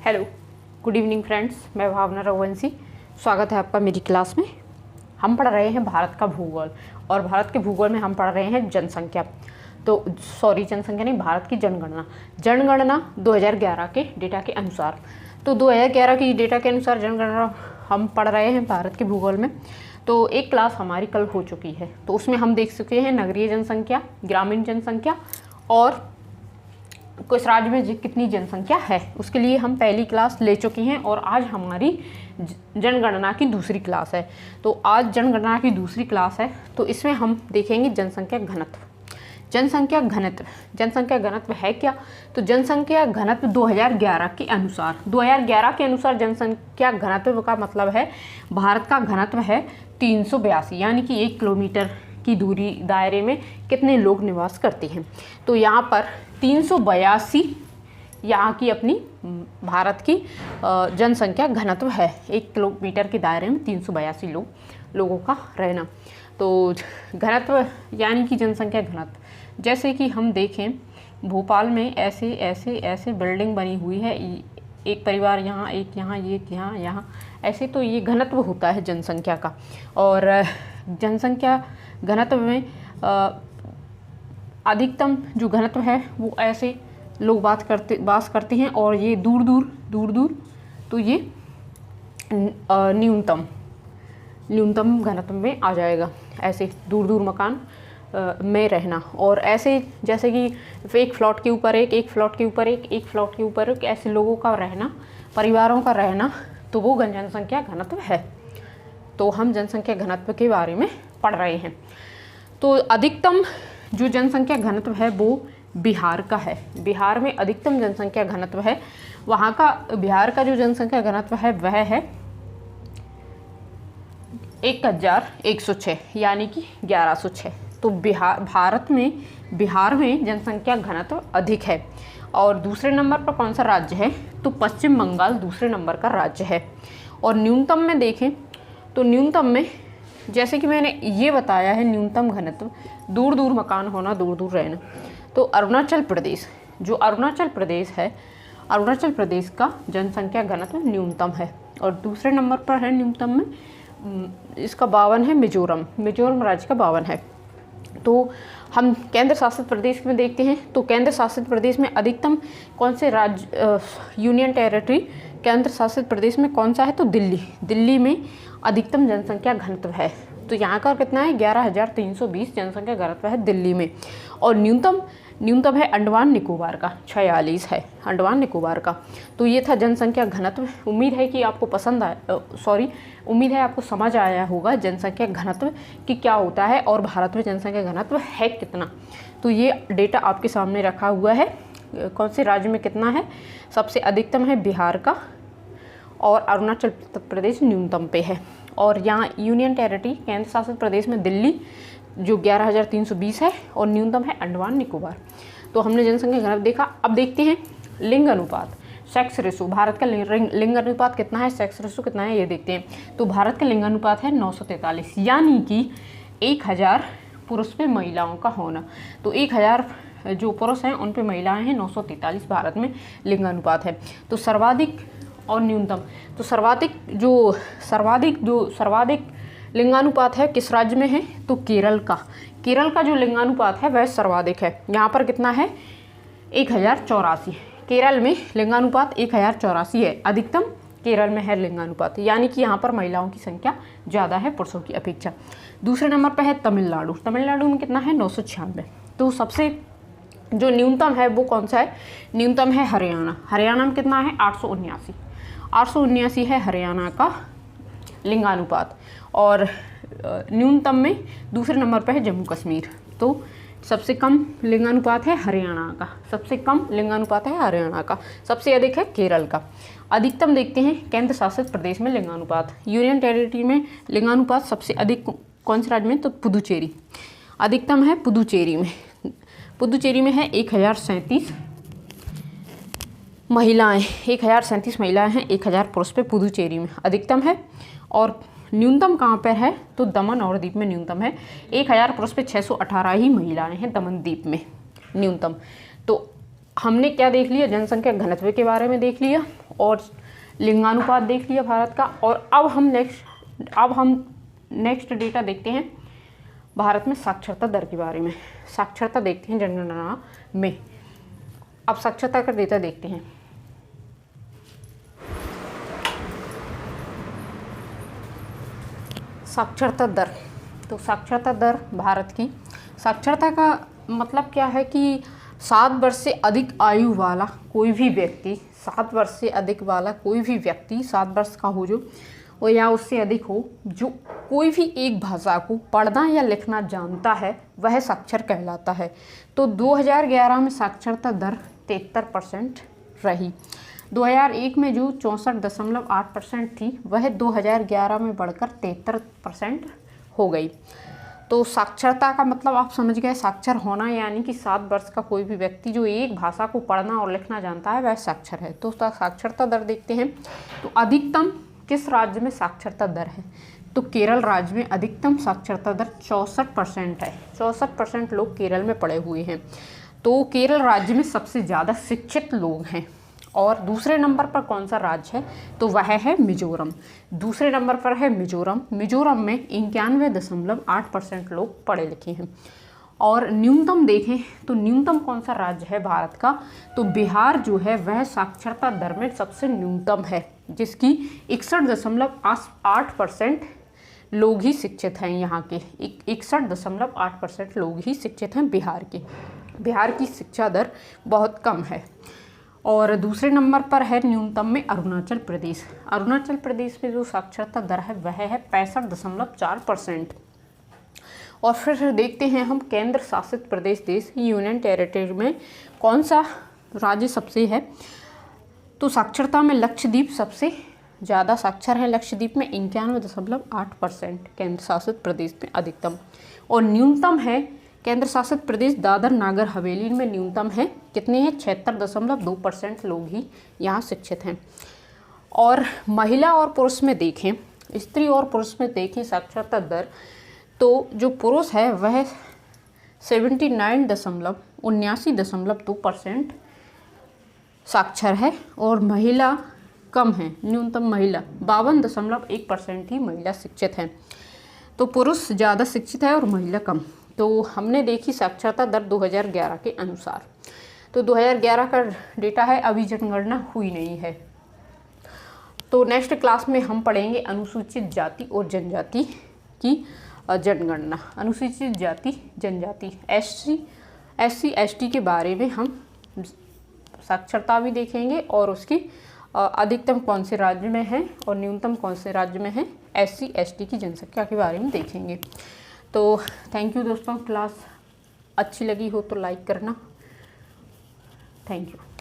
Hello, good evening friends. मैं भावना रघुवंशी, स्वागत है आपका मेरी क्लास में। हम पढ़ रहे हैं भारत का भूगोल और भारत के भूगोल में हम पढ़ रहे हैं जनसंख्या। जनसंख्या नहीं, भारत की जनगणना। जनगणना 2011 के डेटा के अनुसार, तो 2011 की डेटा के अनुसार जनगणना हम पढ़ रहे हैं भारत के भूगोल में। तो एक क्लास हमारी कल हो चुकी है, तो उसमें हम देख चुके हैं नगरीय जनसंख्या, ग्रामीण जनसंख्या और किस राज्य में कितनी जनसंख्या है, उसके लिए हम पहली क्लास ले चुकी हैं। और आज हमारी जनगणना की दूसरी क्लास है। तो आज जनगणना की दूसरी क्लास है, तो इसमें हम देखेंगे जनसंख्या घनत्व। जनसंख्या घनत्व है क्या? तो जनसंख्या घनत्व 2011 के अनुसार जनसंख्या घनत्व का मतलब है भारत का घनत्व है 382, यानी कि 1 किलोमीटर की दूरी दायरे में कितने लोग निवास करते हैं। तो यहाँ पर 382 यहाँ की अपनी भारत की जनसंख्या घनत्व है। 1 किलोमीटर के दायरे में 382 लोगों का रहना। तो घनत्व यानी कि जनसंख्या घनत्व, जैसे कि हम देखें भोपाल में ऐसे बिल्डिंग बनी हुई है, एक परिवार यहाँ, एक यहाँ, एक यहाँ, ऐसे। तो ये घनत्व होता है जनसंख्या का। और जनसंख्या घनत्व में अधिकतम जो घनत्व है वो ऐसे लोग बास करते हैं, और ये दूर दूर तो ये न्यूनतम घनत्व में आ जाएगा। ऐसे दूर मकान में रहना, और ऐसे जैसे कि एक फ्लॉट के ऊपर एक फ्लॉट के ऊपर एक फ्लॉट के ऊपर एक, ऐसे लोगों का रहना, परिवारों का रहना, तो वो जनसंख्या घनत्व है। तो हम जनसंख्या घनत्व के बारे में पढ़ रहे हैं। तो अधिकतम जो जनसंख्या घनत्व है वो बिहार का है। बिहार में अधिकतम जनसंख्या घनत्व है। वहाँ का बिहार का जो जनसंख्या घनत्व है वह है 1106, यानी कि 1106। तो बिहार में जनसंख्या घनत्व अधिक है। और दूसरे नंबर पर कौन सा राज्य है? तो पश्चिम बंगाल दूसरे नंबर का राज्य है। और न्यूनतम में देखें तो न्यूनतम में, जैसे कि मैंने ये बताया है, न्यूनतम घनत्व दूर मकान होना, दूर रहना। तो अरुणाचल प्रदेश है, अरुणाचल प्रदेश का जनसंख्या घनत्व न्यूनतम है। और दूसरे नंबर पर है न्यूनतम में, इसका 52 है। मिजोरम राज्य का 52 है। तो हम केंद्र शासित प्रदेश में देखते हैं, तो केंद्र शासित प्रदेश में अधिकतम कौन से राज्य, यूनियन टेरिटरी केंद्र शासित प्रदेश में कौन सा है? तो दिल्ली में अधिकतम जनसंख्या घनत्व है। तो यहाँ का कितना है? 11,320 जनसंख्या घनत्व है दिल्ली में। और न्यूनतम है अंडमान निकोबार का, 46 है अंडमान निकोबार का। तो ये था जनसंख्या घनत्व। उम्मीद है कि आपको उम्मीद है आपको समझ आया होगा जनसंख्या घनत्व कि क्या होता है और भारत में जनसंख्या घनत्व है कितना। तो ये डेटा आपके सामने रखा हुआ है, कौन से राज्य में कितना है। सबसे अधिकतम है बिहार का, और अरुणाचल प्रदेश न्यूनतम पे है। और यहाँ यूनियन टेरिटरी केंद्र शासित प्रदेश में दिल्ली जो 11,320 है, और न्यूनतम है अंडमान निकोबार। तो हमने जनसंख्या घनत्व देखा। अब देखते हैं लिंग अनुपात, सेक्स रेशो। भारत का लिंग अनुपात कितना है, सेक्स रेशो कितना है, ये देखते हैं। तो भारत का लिंग अनुपात है 943, यानी कि 1000 पुरुष पे महिलाओं का होना। तो 1000 जो पुरुष हैं उन पे महिलाएं हैं, 943 भारत में लिंग अनुपात है। तो सर्वाधिक और न्यूनतम, तो सर्वाधिक लिंगानुपात है किस राज्य में है? तो केरल का जो लिंगानुपात है वह सर्वाधिक है। यहाँ पर कितना है? 1084। केरल में लिंगानुपात 1084 है। अधिकतम केरल में है लिंगानुपात, यानी कि यहाँ पर महिलाओं की संख्या ज़्यादा है पुरुषों की अपेक्षा। दूसरे नंबर पर है तमिलनाडु में कितना है? 996। तो सबसे जो न्यूनतम है वो कौन सा है? न्यूनतम है हरियाणा में कितना है? 879 है हरियाणा का लिंगानुपात। और न्यूनतम में दूसरे नंबर पर है जम्मू कश्मीर। तो सबसे कम लिंगानुपात है हरियाणा का, सबसे अधिक है केरल का। अधिकतम देखते हैं केंद्र शासित प्रदेश में लिंगानुपात। यूनियन टेरिटरी में लिंगानुपात सबसे अधिक कौन से राज्य में? तो पुदुचेरी। अधिकतम है पुदुचेरी में है 1037 महिलाएं, 1037 महिलाएं हैं, 1000 पुरुष पे पुदुचेरी में अधिकतम है। और न्यूनतम कहाँ पर है? तो दमन और दीप में न्यूनतम है। 1000 पुरुष पे 618 ही महिलाएं हैं दमन द्वीप में न्यूनतम। तो हमने क्या देख लिया? जनसंख्या घनत्व के बारे में देख लिया, और लिंगानुपात देख लिया भारत का। और अब हम नेक्स्ट डेटा देखते हैं भारत में साक्षरता दर के बारे में। साक्षरता देखते हैं जनगणना में। अब साक्षरता का डेटा देखते हैं। साक्षरता दर, तो साक्षरता दर भारत की, साक्षरता का मतलब क्या है कि 7 वर्ष से अधिक आयु वाला कोई भी व्यक्ति, 7 वर्ष से अधिक वाला कोई भी व्यक्ति, 7 वर्ष का हो जो और या उससे अधिक हो, जो कोई भी एक भाषा को पढ़ना या लिखना जानता है, वह साक्षर कहलाता है। तो 2011 में साक्षरता दर 73% रही। 2001 में जो 64.8% थी, वह 2011 में बढ़कर 73% हो गई। तो साक्षरता का मतलब आप समझ गए, साक्षर होना यानी कि 7 वर्ष का कोई भी व्यक्ति जो एक भाषा को पढ़ना और लिखना जानता है, वह साक्षर है। तो साक्षरता दर देखते हैं। तो अधिकतम किस राज्य में साक्षरता दर है? तो केरल राज्य में अधिकतम साक्षरता दर 64% है। 64% लोग केरल में पढ़े हुए हैं। तो केरल राज्य में सबसे ज़्यादा शिक्षित लोग हैं। और दूसरे नंबर पर कौन सा राज्य है? तो वह है मिजोरम। दूसरे नंबर पर है मिजोरम। मिजोरम में 91.8% लोग पढ़े लिखे हैं। और न्यूनतम देखें तो न्यूनतम कौन सा राज्य है भारत का? तो बिहार जो है वह साक्षरता दर में सबसे न्यूनतम है, जिसकी 61.8% लोग ही शिक्षित हैं। यहाँ के 61.8% लोग ही शिक्षित हैं बिहार के। बिहार की शिक्षा दर बहुत कम है। और दूसरे नंबर पर है न्यूनतम में अरुणाचल प्रदेश। अरुणाचल प्रदेश में जो साक्षरता दर है वह है 65.4%। और फिर देखते हैं हम केंद्र शासित प्रदेश देश यूनियन टेरिटरी में कौन सा राज्य सबसे है? तो साक्षरता में लक्षद्वीप सबसे ज़्यादा साक्षर है। लक्षद्वीप में 91.8% केंद्र शासित प्रदेश में अधिकतम। और न्यूनतम है केंद्र शासित प्रदेश दादर नागर हवेली में न्यूनतम है, कितने हैं? 76.2% लोग ही यहाँ शिक्षित हैं। और महिला और पुरुष में देखें, स्त्री और पुरुष में देखें साक्षरता दर, तो जो पुरुष है वह 79.2% साक्षर है और महिला कम है। न्यूनतम महिला 52.1% ही महिला शिक्षित हैं। तो पुरुष ज़्यादा शिक्षित है और महिला कम। तो हमने देखी साक्षरता दर 2011 के अनुसार। तो 2011 का डेटा है, अभी जनगणना हुई नहीं है। तो नेक्स्ट क्लास में हम पढ़ेंगे अनुसूचित जाति और जनजाति की जनगणना। अनुसूचित जाति जनजाति SC ST के बारे में हम साक्षरता भी देखेंगे और उसकी अधिकतम कौन से राज्य में है और न्यूनतम कौन से राज्य में है, SC ST की जनसंख्या के बारे में देखेंगे। तो थैंक यू दोस्तों, क्लास अच्छी लगी हो तो लाइक करना। Thank you.